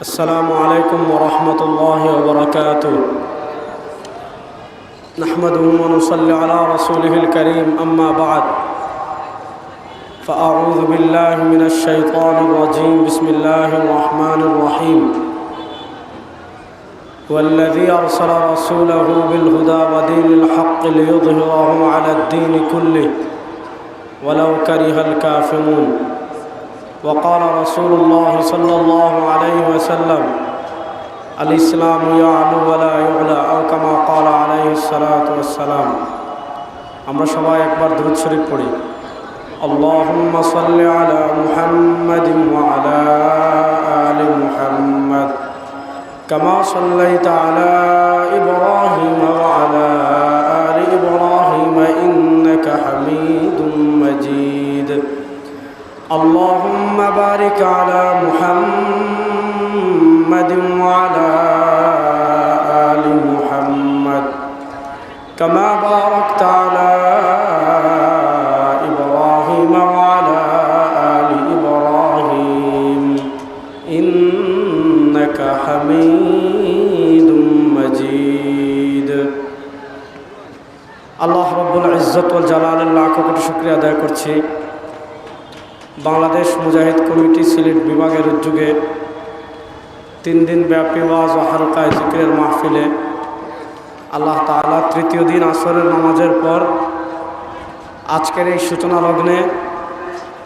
السلام عليكم ورحمة الله وبركاته. نحمده ونصلي على رسوله الكريم. أما بعد، فأعوذ بالله من الشيطان الرجيم. بسم الله الرحمن الرحيم. والذي أرسل رسوله بالهدى ودين الحق ليظهره على الدين كله ولو كره الكافرون. وقال رسول الله صلى الله عليه وسلم: الإسلام يعلو ولا يعلى، أو كما قال عليه الصلاة والسلام. আমরা সবাই একবার দুরূদ শরীফ পড়ি। اللهم صل على محمد وعلى آل محمد كما صليت على إبراهيم وعلى آل إبراهيم إنك حميد مجيد. اللهم بارك على محمد وعلى آل محمد كما باركت على إبراهيم وعلى آل إبراهيم إنك حميد مجيد. আল্লাহ রব্বুল ইজ্জত ওয়াল জালালের লাখ কোটি শুকরিয়া আদায় করছি। বাংলাদেশ মুজাহিদ কমিটি সিলেট বিভাগের উদ্যোগে 3 দিন ব্যাপী ওয়াজ ও হালকায় জিকিরের মাহফিলে আল্লাহ তাআলা তৃতীয় দিন আসরের নামাজের পর আজকের এই সূচনা লগ্নে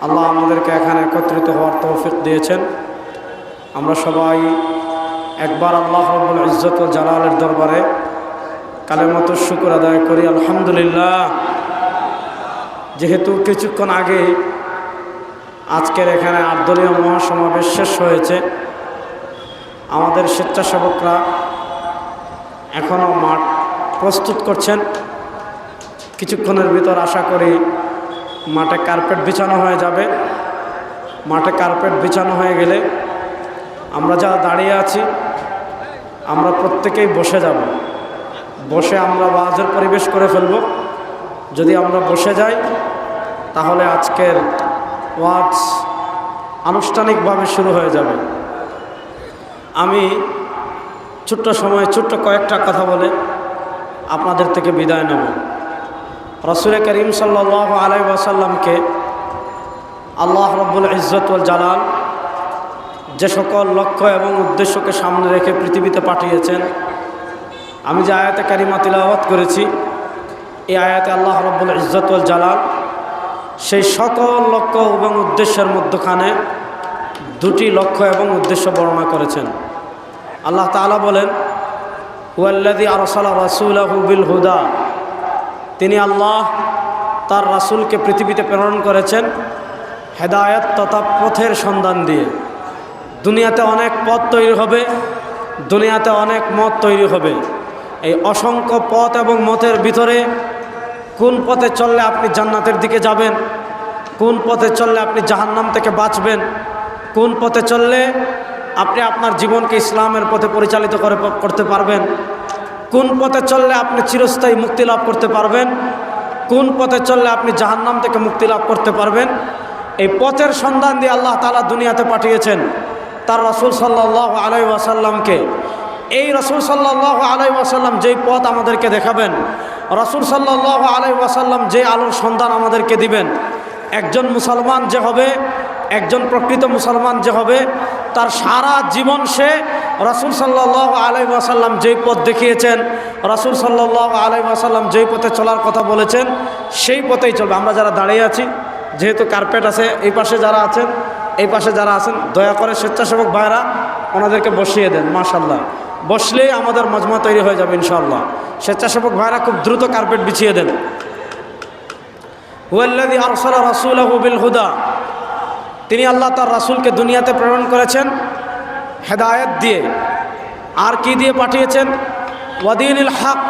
আল্লাহ আমাদেরকে এখানে একত্রিত হওয়ার তৌফিক দিয়েছেন। আমরা সবাই একবার আল্লাহ রব্বুল ইজ্জত ওয়াল জালালের দরবারে কালেমাতুশ শুকর আদায় করি। আলহামদুলিল্লাহ। যেহেতু কিছুক্ষণ আগে আজকের এখানে 8 দলীয় মহাসমাবেশ শেষ হয়েছে, আমাদের স্বেচ্ছাসেবকরা এখনও মাঠ প্রস্তুত করছেন। কিছুক্ষণের ভিতর আশা করি মাঠে কার্পেট বিছানো হয়ে যাবে। মাঠে কার্পেট বিছানো হয়ে গেলে আমরা যারা দাঁড়িয়ে আছি আমরা প্রত্যেকেই বসে যাব। বসে আমরা ওয়াজের পরিবেশ করে ফেলব। যদি আমরা বসে যাই তাহলে আজকের ওয়াজ আনুষ্ঠানিকভাবে শুরু হয়ে যাবে। আমি ছোট্ট সময়ে ছোট্ট কয়েকটা কথা বলে আপনাদের থেকে বিদায় নেব। রাসূল করিম সাল্লাল্লাহু আলাইহি ওয়াসাল্লামকে আল্লাহ রব্বুল ইজ্জত ওয়াল জালাল যে সকল লক্ষ্য এবং উদ্দেশ্যকে সামনে রেখে পৃথিবীতে পাঠিয়েছেন, আমি যে আয়াতে কারিমা তিলাওয়াত করেছি, এই আয়াতে আল্লাহ রব্বুল ইজ্জত ওয়াল জালাল সেই সকল লক্ষ্য এবং উদ্দেশ্যের মধ্যখানে 2টি লক্ষ্য এবং উদ্দেশ্য বর্ণনা করেছেন। আল্লাহ তাআলা বলেন, হুয়াল্লাযী আরসালা রাসূলাহু বিল হুদা, তিনি আল্লাহ তার রাসূলকে পৃথিবীতে প্রেরণ করেছেন হেদায়েত তথা পথের সন্ধান দিয়ে। দুনিয়াতে অনেক পথ তৈরি হবে, দুনিয়াতে অনেক মত তৈরি হবে। এই অসংখ্য পথ এবং মতের ভিতরে কোন পথে চললে আপনি জান্নাতের দিকে যাবেন, কোন পথে চললে আপনি জাহান্নাম থেকে বাঁচবেন, কোন পথে চললে আপনি আপনার জীবনকে ইসলামের পথে পরিচালিত করতে পারবেন, কোন পথে চললে আপনি চিরস্থায়ী মুক্তি লাভ করতে পারবেন, কোন পথে চললে আপনি জাহান্নাম থেকে মুক্তি লাভ করতে পারবেন, এই পথের সন্ধান দিয়ে আল্লাহ তাআলা দুনিয়াতে পাঠিয়েছেন তার রাসূল সাল্লাল্লাহু আলাইহি ওয়াসাল্লামকে। এই রাসূল সাল্লাল্লাহু আলাইহি ওয়াসাল্লাম যেই পথ আমাদেরকে দেখাবেন, রাসূল সাল্লাল্লাহু আলাইহি ওয়াসাল্লাম যে আলোর সন্ধান আমাদেরকে দিবেন, একজন মুসলমান যে হবে, একজন প্রকৃত মুসলমান যে হবে, তার সারা জীবন সে রাসূল সাল্লাল্লাহু আলাইহি ওয়াসাল্লাম যেই পথ দেখিয়েছেন, রাসূল সাল্লাল্লাহু আলাইহি ওয়াসাল্লাম যেই পথে চলার কথা বলেছেন সেই পথেই চলবে। আমরা যারা দাঁড়িয়ে আছি, যেহেতু কার্পেট আছে, এই পাশে যারা আছেন, এই পাশে যারা আছেন, দয়া করে স্বেচ্ছাসেবক ভাইরা ওনাদেরকে বসিয়ে দেন। মাশাআল্লাহ, বসলেই আমাদের মজমা তৈরি হয়ে যাবে ইনশাআল্লাহ। স্বেচ্ছাসেবক ভাইরা খুব দ্রুত কার্পেট বিছিয়ে দেন। হুয়াল্লাযী আরসালা রাসূলাহু বিল হুদা, তিনি আল্লাহ তার রাসূলকে দুনিয়াতে প্রেরণ করেছেন হেদায়েত দিয়ে। আর কি দিয়ে পাঠিয়েছেন? ওয়াদিনিল হক,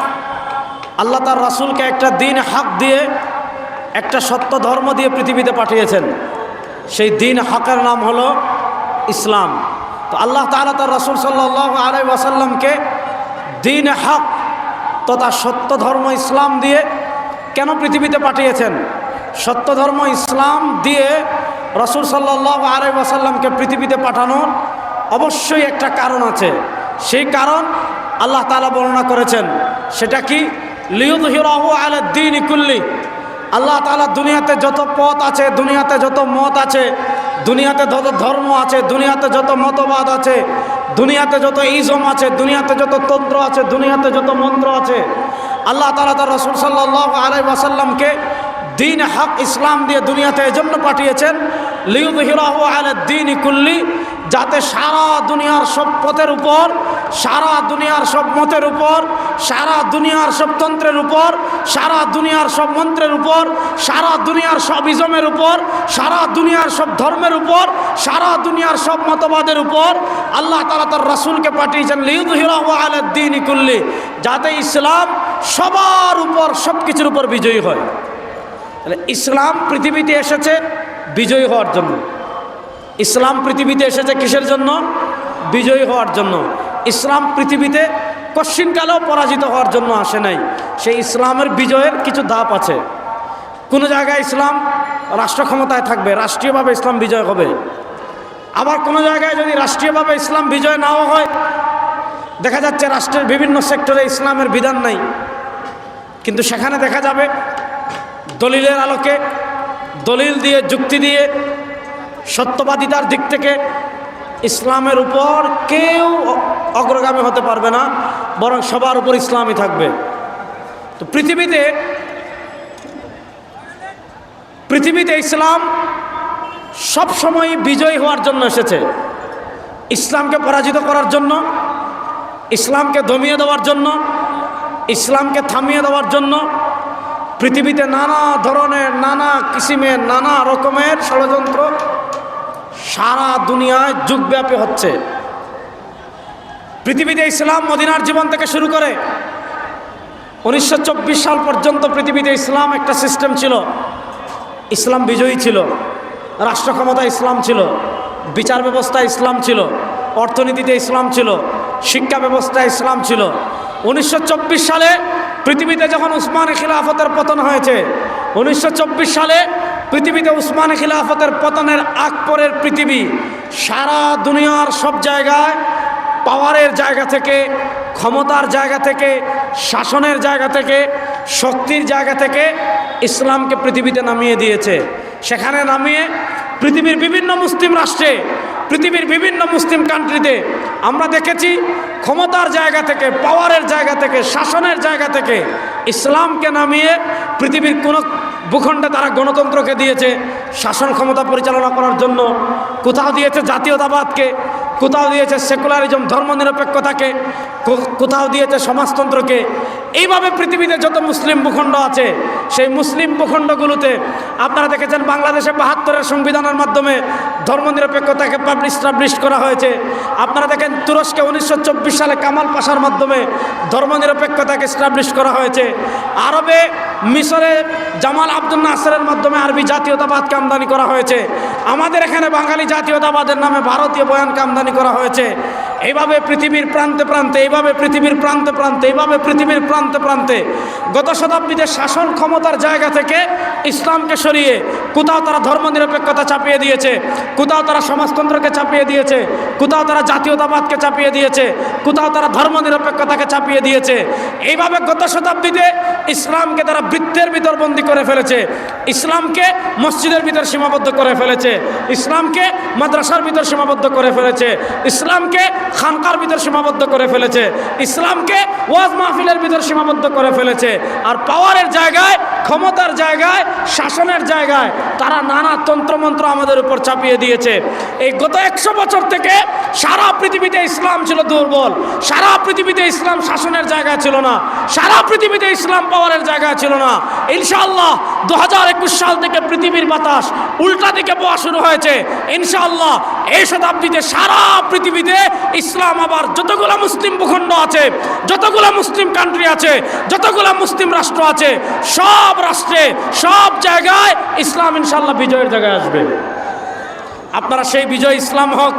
আল্লাহ তার রাসূলকে একটা দিন হক দিয়ে, একটা সত্য ধর্ম দিয়ে পৃথিবীতে পাঠিয়েছেন। সেই দিন হকের নাম হলো ইসলাম। তো আল্লাহ তাআলা তার রাসূল সাল্লাল্লাহু আলাইহি ওয়াসাল্লামকে দিন হক তথা সত্য ধর্ম ইসলাম দিয়ে কেন পৃথিবীতে পাঠিয়েছেন? সত্য ধর্ম ইসলাম দিয়ে রাসূল সাল্লাল্লাহু আলাইহি ওয়াসাল্লামকে পৃথিবীতে পাঠানোর অবশ্যই একটা কারণ আছে। সেই কারণ আল্লাহ তাআলা বর্ণনা করেছেন, সেটা কি? লিইয়ুযহিরাহু আলা দ্বীনি কুল্লি। আল্লাহ তাআলা দুনিয়াতে যত পথ আছে, দুনিয়াতে যত মত আছে, দুনিয়াতে যত ধর্ম আছে, দুনিয়াতে যত মতবাদ আছে, দুনিয়াতে যত ইজম আছে, দুনিয়াতে যত তন্ত্র আছে, দুনিয়াতে যত মন্ত্র আছে, আল্লাহ তাআলা তার রাসূল সাল্লাল্লাহু আলাইহি ওয়াসাল্লামকে দ্বীন হক ইসলাম দিয়ে দুনিয়াতে এজন্য পাঠিয়েছেন, লিইয়ুযহিরাহু আলা দ্বীনি কুল্লি, যাতে সারা দুনিয়ার সব পথের উপর, সারা দুনিয়ার সব মতের উপর, সারা দুনিয়ার সব তন্ত্রের উপর, সারা দুনিয়ার সব মন্ত্রের উপর, সারা দুনিয়ার সব ইজমের উপর, সারা দুনিয়ার সব ধর্মের উপর, সারা দুনিয়ার সব মতবাদের উপর আল্লাহ তাআলা তার রাসূলকে পাঠিয়েছেন লিইয়ুযহিরাহু আলা দ্বীনি কুল্লি, যাতে ইসলাম সবার উপর, সব কিছুর উপর বিজয়ী হয়। তাহলে ইসলাম পৃথিবীতে এসেছে বিজয়ী হওয়ার জন্য। ইসলাম পৃথিবীতে এসেছে কিসের জন্য? বিজয়ী হওয়ার জন্য। ইসলাম পৃথিবীতে কশ্চিনকালেও পরাজিত হওয়ার জন্য আসে নাই। সেই ইসলামের বিজয়ের কিছু ধাপ আছে। কোনো জায়গায় ইসলাম রাষ্ট্র ক্ষমতায় থাকবে, রাষ্ট্রীয়ভাবে ইসলাম বিজয় হবে। আবার কোনো জায়গায় যদি রাষ্ট্রীয়ভাবে ইসলাম বিজয় নাও হয়, দেখা যাচ্ছে রাষ্ট্রের বিভিন্ন সেক্টরে ইসলামের বিধান নাই, কিন্তু সেখানে দেখা যাবে দলিলের আলোকে, দলিল দিয়ে, যুক্তি দিয়ে, সত্যবাদিতার দিক থেকে ইসলামের উপর কেউ অগ্রগামী হতে পারবে না, বরং সবার উপর ইসলামই থাকবে। তো পৃথিবীতে ইসলাম সবসময় বিজয়ী হওয়ার জন্য এসেছে। ইসলামকে পরাজিত করার জন্য, ইসলামকে দমিয়ে দেওয়ার জন্য, ইসলামকে থামিয়ে দেওয়ার জন্য পৃথিবীতে নানা ধরনের, নানা কিসিমের, নানা রকমের ষড়যন্ত্র সারা দুনিয়ায় যুগব্যাপী হচ্ছে। পৃথিবীতে ইসলাম মদিনার জীবন থেকে শুরু করে 1924 সাল পর্যন্ত পৃথিবীতে ইসলাম একটা সিস্টেম ছিল। ইসলাম বিজয়ী ছিল, রাষ্ট্র ক্ষমতা ইসলাম ছিল, বিচার ব্যবস্থা ইসলাম ছিল, অর্থনীতিতে ইসলাম ছিল, শিক্ষা ব্যবস্থা ইসলাম ছিল। 1924 সালে পৃথিবীতে যখন উসমানী খিলাফতের পতন হয়েছে, 1924 সালে পৃথিবীতে উসমানী খিলাফতের পতনের আগ পরের পৃথিবী সারা দুনিয়ার সব জায়গায় পাওয়ারের জায়গা থেকে, ক্ষমতার জায়গা থেকে, শাসনের জায়গা থেকে, শক্তির জায়গা থেকে ইসলামকে পৃথিবীতে নামিয়ে দিয়েছে। সেখানে নামিয়ে পৃথিবীর বিভিন্ন মুসলিম রাষ্ট্রে, পৃথিবীর বিভিন্ন মুসলিম কান্ট্রিতে আমরা দেখেছি ক্ষমতার জায়গা থেকে, পাওয়ারের জায়গা থেকে, শাসনের জায়গা থেকে ইসলামকে নামিয়ে পৃথিবীর কোনো ভূখণ্ডে তারা গণতন্ত্রকে দিয়েছে শাসন ক্ষমতা পরিচালনা করার জন্য, কোথাও দিয়েছে জাতীয়তাবাদকে, কোথাও দিয়েছে সেকুলারিজম, ধর্মনিরপেক্ষতাকে, কোথাও দিয়েছে সমাজতন্ত্রকে। এইভাবে পৃথিবীতে যত মুসলিম ভূখণ্ড আছে, সেই মুসলিম ভূখণ্ডগুলোতে আপনারা দেখেছেন বাংলাদেশে ৭২-এর সংবিধানের মাধ্যমে ধর্মনিরপেক্ষতাকে এস্টাবলিশ করা হয়েছে। আপনারা দেখেন তুরস্কে 1924 সালে কামাল পাশার মাধ্যমে ধর্মনিরপেক্ষতাকে এস্টাবলিশ করা হয়েছে। আরবে মিশরে জামাল আব্দুল নাসেরের মাধ্যমে আরবি জাতীয়তাবাদকে আমদানি করা হয়েছে। আমাদের এখানে বাঙালি জাতীয়তাবাদের নামে ভারতীয় বয়ানকে আমদানি করা হয়েছে। এইভাবে পৃথিবীর প্রান্তে প্রান্তে, এইভাবে পৃথিবীর প্রান্তে প্রান্তে, এইভাবে পৃথিবীর প্রান্তে প্রান্তে গত শতাব্দীতে শাসন ক্ষমতার জায়গা থেকে ইসলামকে সরিয়ে কোথাও তারা ধর্মনিরপেক্ষতা চাপিয়ে দিয়েছে, কোথাও তারা সমাজতন্ত্রকে চাপিয়ে দিয়েছে, কোথাও তারা জাতীয়তাবাদকে চাপিয়ে দিয়েছে, কোথাও তারা ধর্মনিরপেক্ষতাকে চাপিয়ে দিয়েছে। এইভাবে গত শতাব্দীতে ইসলামকে তারা বৃত্তের ভিতর বন্দী করে ফেলেছে, ইসলামকে মসজিদের ভিতর সীমাবদ্ধ করে ফেলেছে, ইসলামকে মাদ্রাসার ভিতর সীমাবদ্ধ করে ফেলেছে, ইসলামকে খানকার ভিতর সীমাবদ্ধ করে ফেলেছে, ইসলামকে ওয়াজ মাহফিলের ভিতর সীমাবদ্ধ করে ফেলেছে। আর পাওয়ারের জায়গায়, ক্ষমতার জায়গায়, শাসনের জায়গায় তারা নানা তন্ত্রমন্ত্র আমাদের উপর চাপিয়ে দিয়েছে। এই গত 100 বছর থেকে সারা পৃথিবীতে ইসলাম ছিল দুর্বল, সারা পৃথিবীতে ইসলাম শাসনের জায়গায় ছিল না, সারা পৃথিবীতে ইসলাম পাওয়ারের জায়গায় ছিল না। ইনশাআল্লাহ 2021 সাল থেকে পৃথিবীর বাতাস উল্টা দিকে বওয়া শুরু হয়েছে। ইনশাআল্লাহ এই শতাব্দীতে সারা পৃথিবীতে ইসলাম আবার যতগুলো মুসলিম ভূখণ্ড আছে, যতগুলো মুসলিম কান্ট্রি আছে, যতগুলো মুসলিম রাষ্ট্র আছে, সব রাষ্ট্রে, সব জায়গায় ইসলাম ইনশাআল্লাহ বিজয়ের জায়গায় আসবে। আপনারা সেই বিজয় ইসলাম হোক,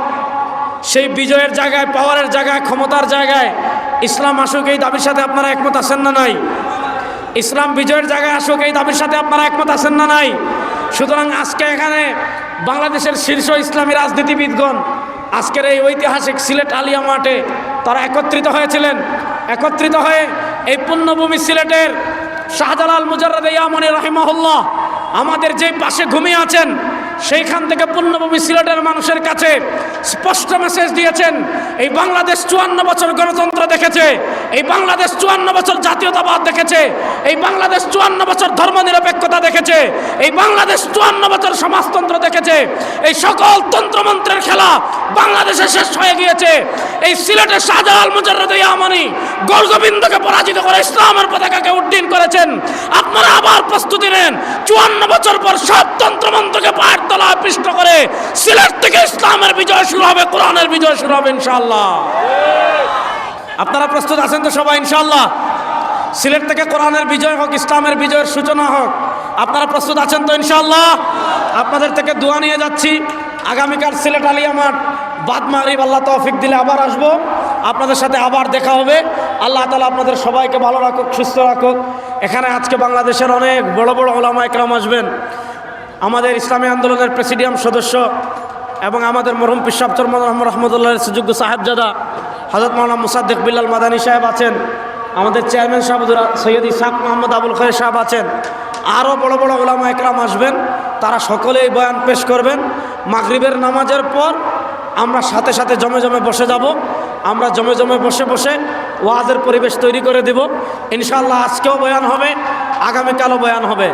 সেই বিজয়ের জায়গায়, পাওয়ারের জায়গায়, ক্ষমতার জায়গায় ইসলাম আসুক, এই দাবির সাথে আপনারা একমত আছেন না নাই? ইসলাম বিজয়ের জায়গায় আসুক, এই দাবির সাথে আপনারা একমত আছেন না নাই? সুতরাং আজকে এখানে বাংলাদেশের শীর্ষ ইসলামী রাজনীতিবিদগণ আজকের এই ঐতিহাসিক সিলেট আলিয়া মাঠে তারা একত্রিত হয়েছিলেন। একত্রিত হয়ে এই পুণ্যভূমি সিলেটের শাহজালাল মুজাররদ ইয়ামানী রাহিমাহুল্লাহ আমাদের যে পাশে ঘুমিয়ে আছেন, সেইখান থেকে পুণ্যভূমি সিলেটের মানুষের কাছে স্পষ্ট মেসেজ দিয়েছেন, এই বাংলাদেশ 54 বছর গণতন্ত্র দেখেছে, এই বাংলাদেশ 54 বছর জাতীয়তাবাদ দেখেছে, এই বাংলাদেশ 54 বছর ধর্মনিরপেক্ষতা দেখেছে, এই বাংলাদেশ 54 বছর সমাজতন্ত্র দেখেছে। এই সকল তন্ত্রমন্ত্রের খেলা বাংলাদেশে শেষ হয়ে গিয়েছে। এই সিলেটের শাহজালাল মুজাররদ ইয়ামানী গোলগোবিন্দকে পরাজিত করে ইসলামের পতাকাকে উড্ডীন করেছেন। আপনারা আবার প্রস্তুতি নেন, 54 বছর পর সব তন্ত্রমন্ত্রকে পায়ের তলায় পিষ্ট করে সিলেট থেকে ইসলামের বিজয় শুরু হবে, কোরআনের বিজয় শুরু হবে ইনশাআল্লাহ। আপনারা প্রস্তুত আছেন তো সবাই ইনশাআল্লাহ? সিলেট থেকে কোরআনের বিজয় হোক, ইসলামের বিজয়ের সূচনা হোক। আপনারা প্রস্তুত আছেন তো ইনশাআল্লাহ? আপনাদের থেকে দোয়া নিয়ে যাচ্ছি। আগামীকাল সিলেট আলিয়া মাঠ বাদ মাগরিব আল্লাহ তৌফিক দিলে আবার আসবো, আপনাদের সাথে আবার দেখা হবে। আল্লাহ তাআলা আপনাদের সবাইকে ভালো রাখুক, সুস্থ রাখুক। এখানে আজকে বাংলাদেশের অনেক বড় বড় ওলামা একরাম আসবেন। আমাদের ইসলামী আন্দোলনের প্রেসিডিয়াম সদস্য এবং আমাদের মরহুম পীর সাহেব চরমনাই রহমতুল্লাহর সুযোগ্য সাহেবজাদা হযরত মাওলানা মুসাদ্দিক বিল্লাল মাদানী সাহেব আছেন। আমাদের চেয়ারম্যান সাহেব সৈয়দ ইসহাক মোহাম্মদ আবুল খায়ের সাহেব আছেন। আরও বড় বড় ওলামা একরাম আসবেন, তারা সকলেই বয়ান পেশ করবেন। মাগরিবের নামাজের পর আমরা সাথে সাথে জমে জমে বসে যাব। আমরা জমে জমে বসে বসে ওয়াজের পরিবেশ তৈরি করে দেব ইনশাআল্লাহ। আজকেও বয়ান হবে, আগামীকালও বয়ান হবে।